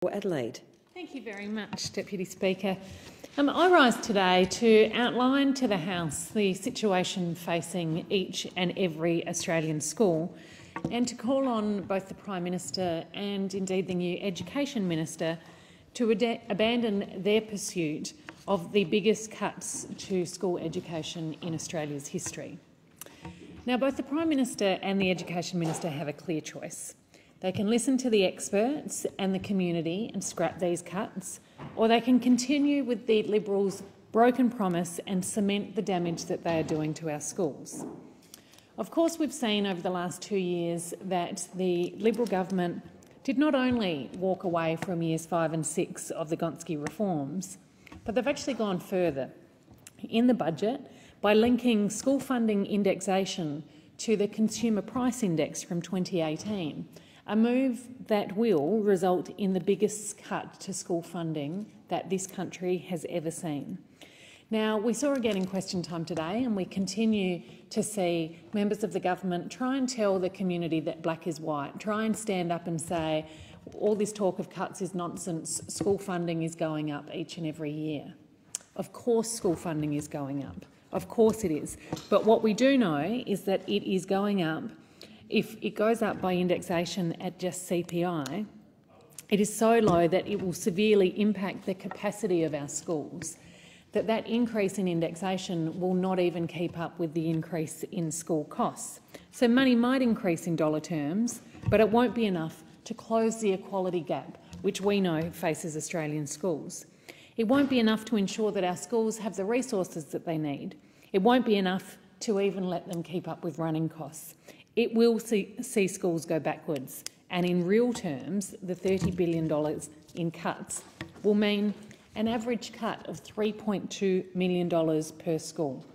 Adelaide. Thank you very much, Deputy Speaker. I rise today to outline to the House the situation facing each and every Australian school and to call on both the Prime Minister and indeed the new Education Minister to abandon their pursuit of the biggest cuts to school education in Australia's history. Now, both the Prime Minister and the Education Minister have a clear choice. They can listen to the experts and the community and scrap these cuts, or they can continue with the Liberals' broken promise and cement the damage that they are doing to our schools. Of course, we've seen over the last 2 years that the Liberal government did not only walk away from years 5 and 6 of the Gonski reforms, but they've actually gone further in the budget by linking school funding indexation to the Consumer Price Index from 2018, a move that will result in the biggest cut to school funding that this country has ever seen. Now, we saw again in question time today, and we continue to see members of the government try and tell the community that black is white, try and stand up and say all this talk of cuts is nonsense, school funding is going up each and every year. Of course school funding is going up, of course it is, but what we do know is that it is going up. If it goes up by indexation at just CPI, it is so low that it will severely impact the capacity of our schools, that increase in indexation will not even keep up with the increase in school costs. So money might increase in dollar terms, but it won't be enough to close the equality gap, which we know faces Australian schools. It won't be enough to ensure that our schools have the resources that they need. It won't be enough to even let them keep up with running costs. It will see schools go backwards, and in real terms, the $30 billion in cuts will mean an average cut of $3.2 million per school,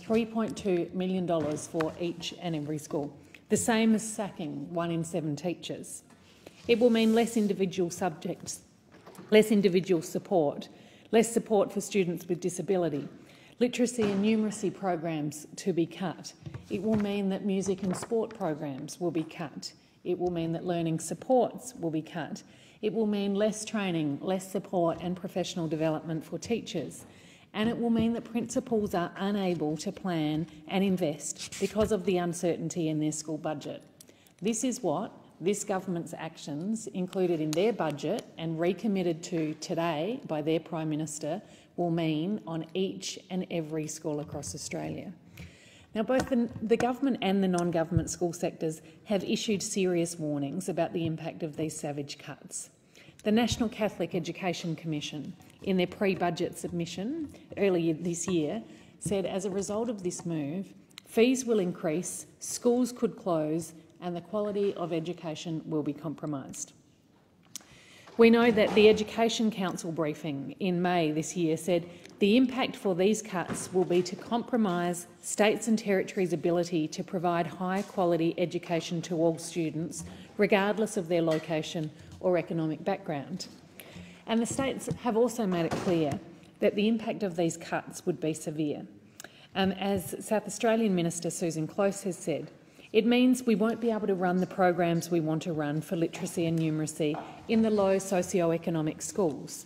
$3.2 million for each and every school, the same as sacking 1 in 7 teachers. It will mean less individual subjects, less individual support, less support for students with disability, literacy and numeracy programs to be cut. It will mean that music and sport programs will be cut. It will mean that learning supports will be cut. It will mean less training, less support and professional development for teachers. And it will mean that principals are unable to plan and invest because of the uncertainty in their school budget. This is what this government's actions, included in their budget and recommitted to today by their Prime Minister, will mean on each and every school across Australia. Now, both the government and the non-government school sectors have issued serious warnings about the impact of these savage cuts. The National Catholic Education Commission, in their pre-budget submission earlier this year, said as a result of this move, fees will increase, schools could close, and the quality of education will be compromised. We know that the Education Council briefing in May this year said the impact for these cuts will be to compromise states and territories' ability to provide high-quality education to all students, regardless of their location or economic background. And the states have also made it clear that the impact of these cuts would be severe. As South Australian Minister Susan Close has said, it means we won't be able to run the programs we want to run for literacy and numeracy in the low socio-economic schools.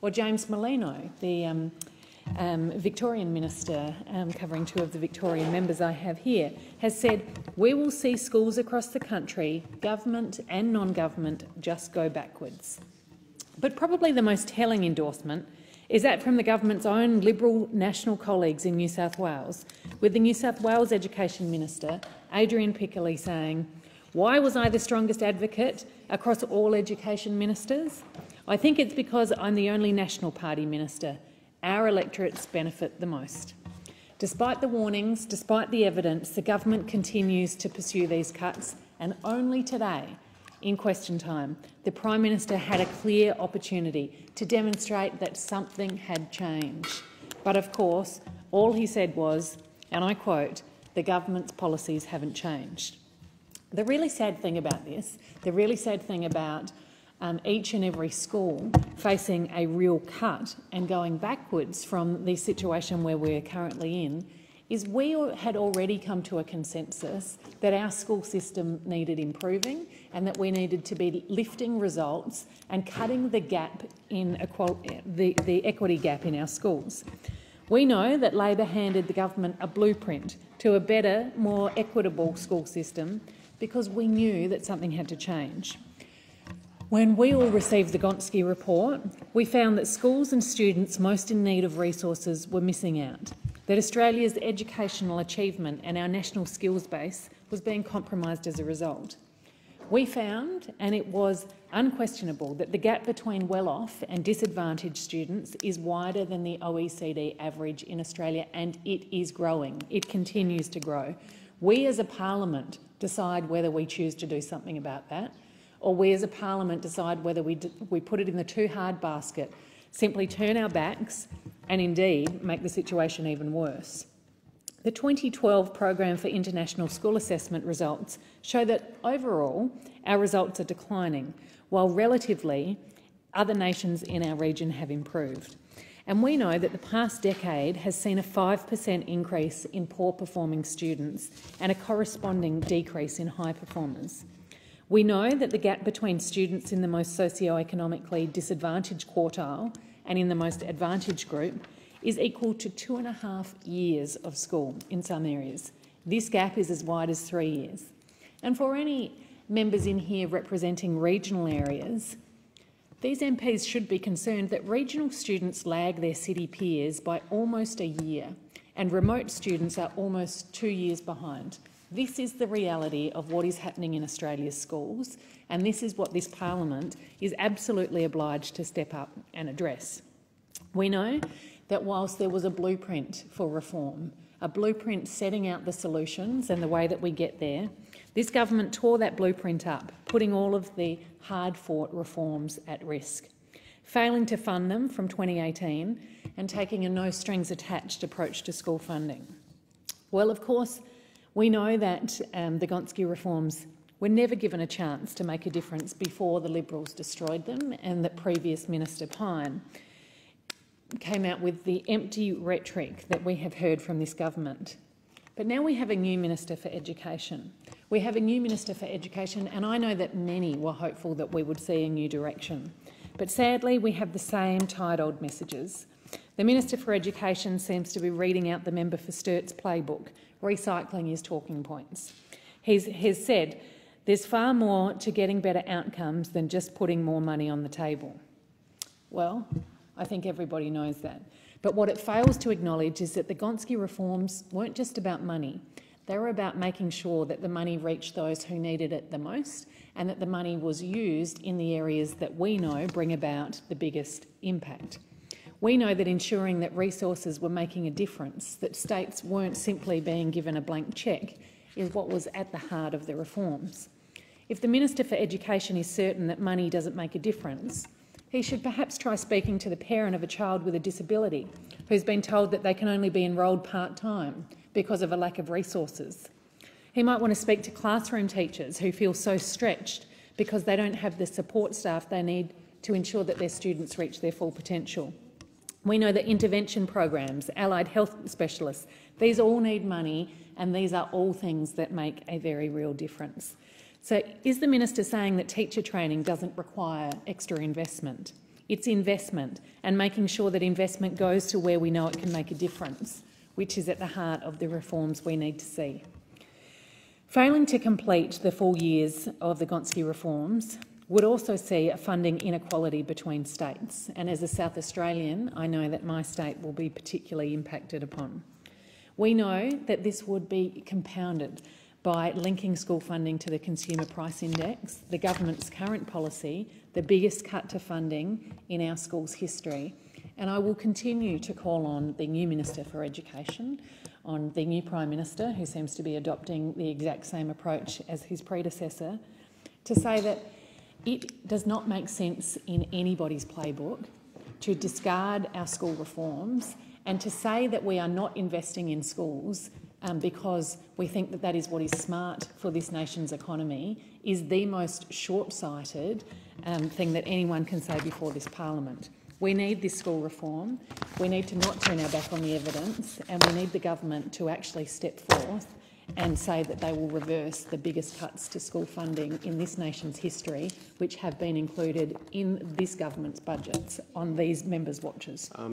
Or James Merlino, the Victorian Minister, covering 2 of the Victorian members I have here, has said, we will see schools across the country, government and non-government, just go backwards. But probably the most telling endorsement is that from the government's own Liberal national colleagues in New South Wales, with the New South Wales Education Minister, Adrian Piccoli, saying, "Why was I the strongest advocate across all education ministers? I think it's because I'm the only National Party minister. Our electorates benefit the most." Despite the warnings, despite the evidence, the government continues to pursue these cuts, and only today, in question time, the Prime Minister had a clear opportunity to demonstrate that something had changed. But of course, all he said was, and I quote, "The government's policies haven't changed." The really sad thing about this, the really sad thing about each and every school facing a real cut and going backwards from the situation where we're currently in, is we had already come to a consensus that our school system needed improving and that we needed to be lifting results and cutting the gap in the equity gap in our schools. We know that Labor handed the government a blueprint to a better, more equitable school system because we knew that something had to change. When we all received the Gonski report, we found that schools and students most in need of resources were missing out, that Australia's educational achievement and our national skills base was being compromised as a result. We found, and it was unquestionable, that the gap between well-off and disadvantaged students is wider than the OECD average in Australia, and it is growing. It continues to grow. We as a parliament decide whether we choose to do something about that, or we as a parliament decide whether we put it in the too hard basket, simply turn our backs and indeed make the situation even worse. The 2012 Program for International School Assessment results show that overall our results are declining, while relatively other nations in our region have improved. And we know that the past decade has seen a 5% increase in poor performing students and a corresponding decrease in high performers. We know that the gap between students in the most socioeconomically disadvantaged quartile and in the most advantaged group is equal to 2.5 years of school in some areas. This gap is as wide as 3 years. And for any members in here representing regional areas, these MPs should be concerned that regional students lag their city peers by almost a year, and remote students are almost 2 years behind. This is the reality of what is happening in Australia's schools, and this is what this parliament is absolutely obliged to step up and address. We know that whilst there was a blueprint for reform, a blueprint setting out the solutions and the way that we get there, this government tore that blueprint up, putting all of the hard-fought reforms at risk, failing to fund them from 2018 and taking a no-strings-attached approach to school funding. Well, of course, we know that the Gonski reforms were never given a chance to make a difference before the Liberals destroyed them, and that previous Minister Pyne came out with the empty rhetoric that we have heard from this government. But now we have a new Minister for Education. We have a new Minister for Education, and I know that many were hopeful that we would see a new direction. But sadly, we have the same tired old messages. The Minister for Education seems to be reading out the member for Sturt's playbook, recycling his talking points. He has said there's far more to getting better outcomes than just putting more money on the table. Well, I think everybody knows that. But what it fails to acknowledge is that the Gonski reforms weren't just about money. They were about making sure that the money reached those who needed it the most, and that the money was used in the areas that we know bring about the biggest impact. We know that ensuring that resources were making a difference, that states weren't simply being given a blank cheque, is what was at the heart of the reforms. If the Minister for Education is certain that money doesn't make a difference, he should perhaps try speaking to the parent of a child with a disability who's been told that they can only be enrolled part-time because of a lack of resources. He might want to speak to classroom teachers who feel so stretched because they don't have the support staff they need to ensure that their students reach their full potential. We know that intervention programs, allied health specialists, these all need money, and these are all things that make a very real difference. So is the Minister saying that teacher training doesn't require extra investment? It's investment, and making sure that investment goes to where we know it can make a difference, which is at the heart of the reforms we need to see. Failing to complete the full years of the Gonski reforms would also see a funding inequality between states, and as a South Australian, I know that my state will be particularly impacted upon. We know that this would be compounded by linking school funding to the Consumer Price Index, the government's current policy, the biggest cut to funding in our school's history. And I will continue to call on the new Minister for Education, on the new Prime Minister, who seems to be adopting the exact same approach as his predecessor, to say that it does not make sense in anybody's playbook to discard our school reforms and to say that we are not investing in schools because we think that that is what is smart for this nation's economy is the most short-sighted thing that anyone can say before this parliament. We need this school reform. We need to not turn our back on the evidence, and we need the government to actually step forth and say that they will reverse the biggest cuts to school funding in this nation's history, which have been included in this government's budgets on these members' watches.